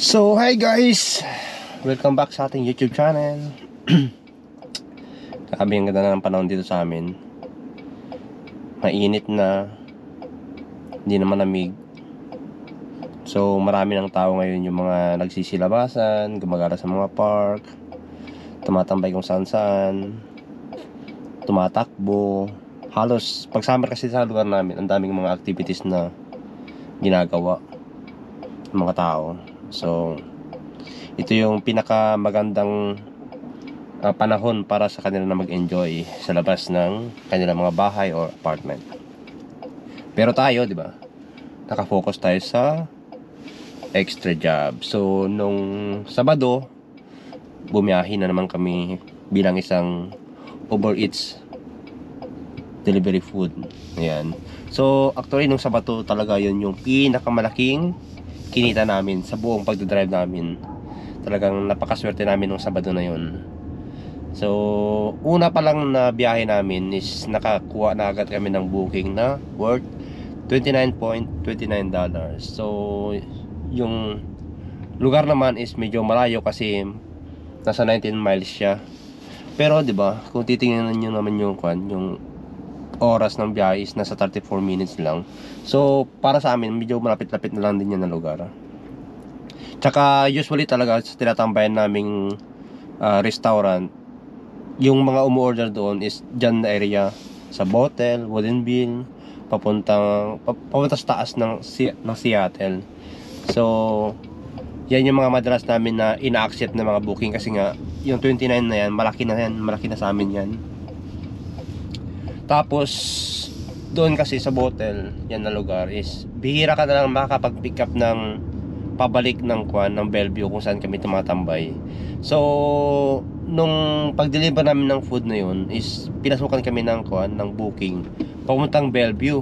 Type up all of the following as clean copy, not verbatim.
So, hi guys! Welcome back sa ating YouTube channel. Grabe, ang ganda na ng panahon dito sa amin. Mainit na, hindi naman lamig. So, marami ng tao ngayon, yung mga nagsisilabasan, gumagala sa mga park, tumatambay kung saan saan, tumatakbo. Halos, pag summer kasi sa lugar namin, ang daming mga activities na ginagawa ng mga tao. So, ito yung pinaka magandang panahon para sa kanila na mag-enjoy sa labas ng kanilang mga bahay or apartment. Pero tayo, di ba? Nakafocus tayo sa extra job. So, nung Sabado, bumiyahin na naman kami bilang isang Uber Eats delivery food. Ayan. So, actually, nung Sabado talaga yun yung pinakamalaking kinita namin sa buong pagdadrive namin. Talagang napakaswerte namin nung Sabado na yun. So, una pa lang na biyahe namin is nakakuha na agad kami ng booking na worth $29.29. So, yung lugar naman is medyo malayo kasi nasa 19 miles siya. Pero 'di ba, kung titingnan niyo naman yung oras ng biyahe is nasa 34 minutes lang. So, para sa amin, medyo malapit-lapit na lang din yan na lugar. Tsaka, usually talaga sa tinatambayan naming restaurant, yung mga umu-order doon is dyan na area sa Botel, Woodinville, papunta sa taas ng Seattle. So, yan yung mga madalas namin na ina-accept na mga booking kasi nga, yung 29 na yan, malaki na sa amin yan. Tapos doon kasi sa Botel, yan na lugar is bihira ka na lang makakapag-pick up ng pabalik ng Bellevue kung saan kami tumatambay. So nung pag-deliver namin ng food na yun is pinasukan kami ng booking papuntang Bellevue.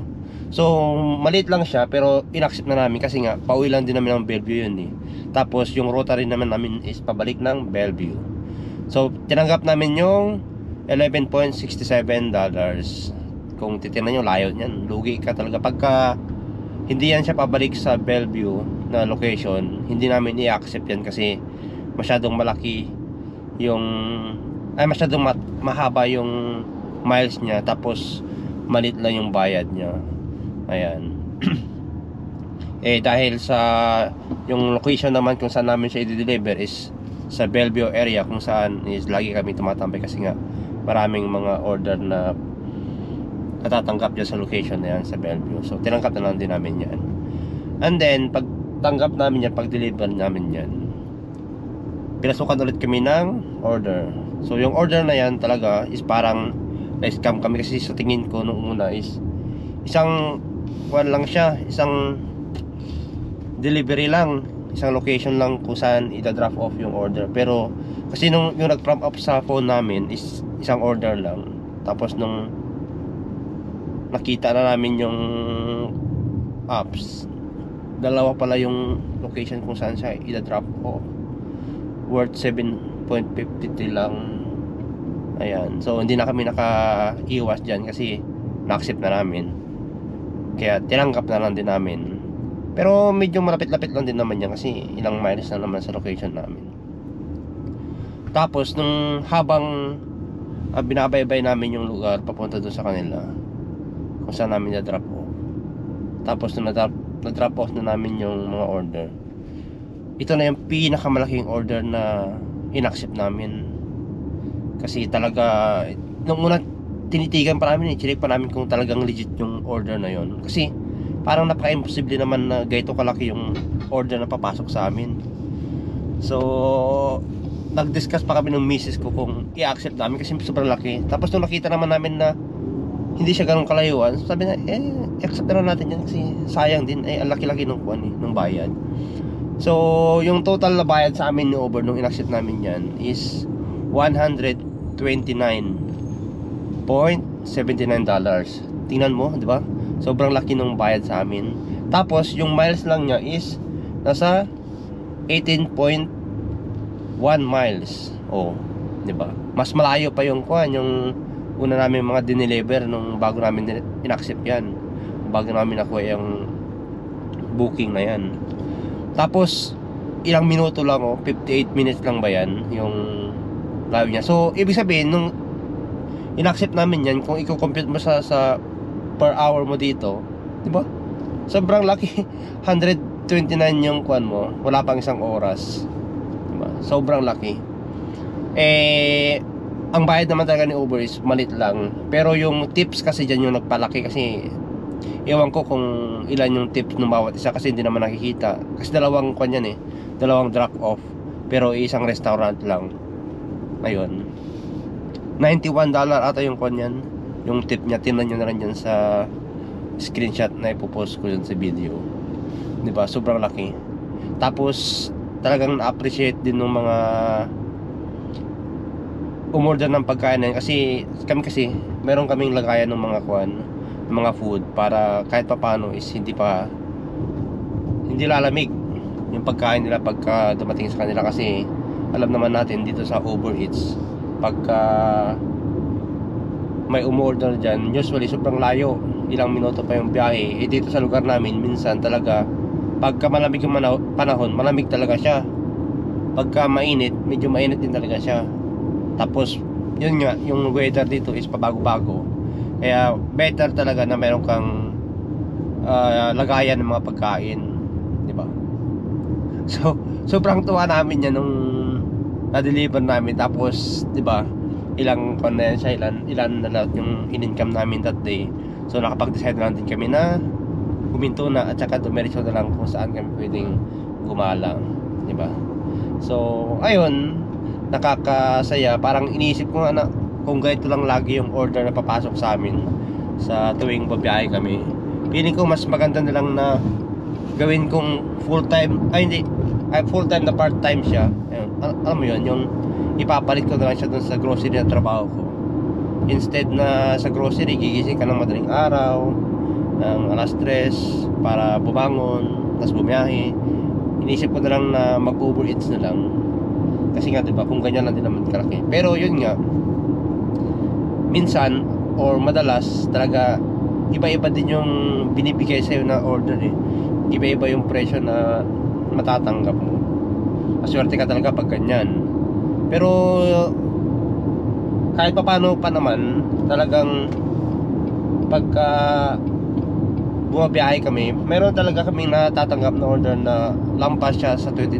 So maliit lang siya pero in-accept na namin kasi nga pauwi lang din namin ng Bellevue yun eh. Tapos yung ruta rin namin is pabalik ng Bellevue. So tinanggap namin yung $11.67. Kung titignan nyo, layo niyan. Lugi ka talaga. Pagka hindi yan siya pabalik sa Bellevue na location, hindi namin i-accept yan kasi masyadong malaki yung masyadong mahaba yung miles niya, tapos malit lang yung bayad niya. Ayan. Dahil sa yung location naman kung saan namin siya i-deliver is sa Bellevue area, kung saan is lagi kami tumatambay kasi nga maraming mga order na natatanggap dyan sa location na yan sa Bellevue. So tinanggap na lang din namin yan. And then pag tanggap namin yan, pag deliver namin yan, pinasukan ulit kami ng order. So yung order na yan talaga is parang na-scam kami kasi sa tingin ko nung una is isang lang siya, isang delivery lang, isang location lang kung saan ita-drop off yung order. Pero kasi yung nag-prompt up sa phone namin is isang order lang. Tapos nung nakita na namin yung apps, dalawa pala yung location kung saan siya ita-drop off, worth $7.53 lang. Ayan. So hindi na kami naka-iwas dyan kasi na-accept na namin. Kaya tinanggap na lang din namin. Pero medyo malapit-lapit lang din naman yan kasi ilang miles na naman sa location namin. Tapos nung habang binabaybay namin yung lugar papunta doon sa kanila kung saan namin na-drop off, tapos nung na-drop off na namin yung mga order, ito na yung pinakamalaking order na in-accept namin. Kasi talaga nung una tinitigan pa namin, check pa namin kung talagang legit yung order na yon. Kasi parang napaka-imposible naman na gaito kalaki yung order na papasok sa amin. So nag-discuss pa kami ng misis ko kung i-accept namin kasi sobrang laki. Tapos nung nakita naman namin na hindi siya ganun kalayuan, sabi na accept na natin yan kasi sayang din, ang laki-laki ng ng bayad. So yung total na bayad sa amin ni Uber nung in-accept namin yan is $129.79. Tingnan mo, di ba? Sobrang laki ng bayad sa amin. Tapos yung miles lang niya is nasa 18.1 miles. Oh, 'di ba? Mas malayo pa yung yung una namin mga dineliver nung bago namin in-accept 'yan. Bago namin nakuha yung booking na 'yan. Tapos ilang minuto lang, 58 minutes lang ba yan yung layo niya. So ibig sabihin nung in-accept namin yan, kung i-compute mo sa per hour mo dito, di ba? Sobrang laki. 129 yung kwan mo, wala pang isang oras, di ba? Sobrang laki. Ang bayad naman talaga ni Uber is malit lang, pero yung tips kasi dyan yung nagpalaki. Kasi ewan ko kung ilan yung tips ng bawat isa, kasi hindi naman nakikita. Kasi dalawang kwan yan dalawang drop off, pero isang restaurant lang. Ayun, $91 ata yung kwan yan, yung tip niya. Tingnan nyo na rin yan sa screenshot na ipopost ko dyan sa video, diba? Sobrang laki. Tapos talagang na-appreciate din ng mga umorder ng pagkain na yun. Kasi meron kaming lagayan ng mga kwan, ng mga food, para kahit papano is hindi lalamig yung pagkain nila pagka dumating sa kanila. Kasi alam naman natin dito sa Uber Eats, pagka may umorder dyan, usually sobrang layo, ilang minuto pa yung biyahe. Dito sa lugar namin, minsan talaga pagka malamig yung panahon, malamig talaga siya. Pagka mainit, medyo mainit din talaga siya. Tapos yun nga, yung weather dito is pabago-bago, kaya better talaga na meron kang lagayan ng mga pagkain, di ba? So sobrang tuwa namin yan nung na-deliver namin. Tapos di ba, ilan na lahat yung in-income namin that day. So nakapag-decide na lang din kami na huminto na, at saka dumiretso na lang kung saan kami pwedeng gumalang, di ba? So ayun, nakakasaya. Parang iniisip ko nga na kung ganito lang lagi yung order na papasok sa amin sa tuwing babiyahe kami, feeling ko mas maganda na lang na gawin kong full time, full time na part time siya. Ayun, alam mo yun, yung ipapalit ko na lang siya dun sa grocery na trabaho ko. Instead na sa grocery gigising ka ng madaling araw ng alas 3 para bumangon tapos bumiyahe, inisip ko na lang na mag Uber Eats na lang. Kasi nga diba, kung ganyan lang din naman kalaki. Pero yun nga, minsan or madalas talaga iba-iba din yung binibigay sa'yo na order Iba-iba yung presyo na matatanggap mo. Maswerte ka talaga pag ganyan. Pero kahit paano pa naman, talagang pagka bumabiyahe kami, meron talaga kaming natatanggap na order na lampas siya sa $20.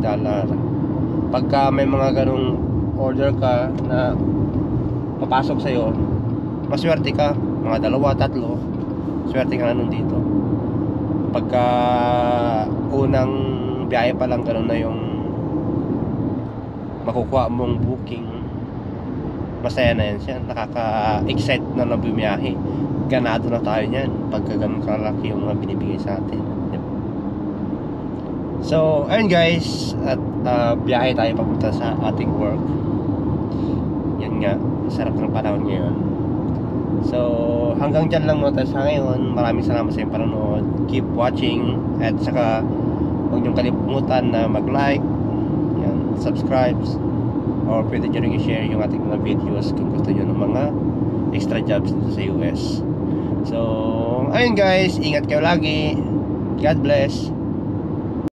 Pagka may mga ganong order ka na papasok sa'yo, maswerte ka, mga 2-3 swerte ka na nun dito. Pagka unang biyahe pa lang, gano'n na yung makukuha mong booking, masaya na yan siya. Nakaka-excite na bumiyahe. Ganado na tayo niyan pagka ganun kalaki yung mga binibigay sa atin, diba? So ayun guys, at biyahe tayo papunta sa ating work. Yan nga, sarap ng panahon ngayon. So hanggang dyan lang muna sa ngayon. Maraming salamat sa iyong panonood. Keep watching, at saka huwag niyong kalimutan na mag-like, subscribe, or pwede nyo rin i-share yung ating mga videos kung gusto nyo ng mga extra jobs dito sa US. So ayun guys, ingat kayo lagi. God bless.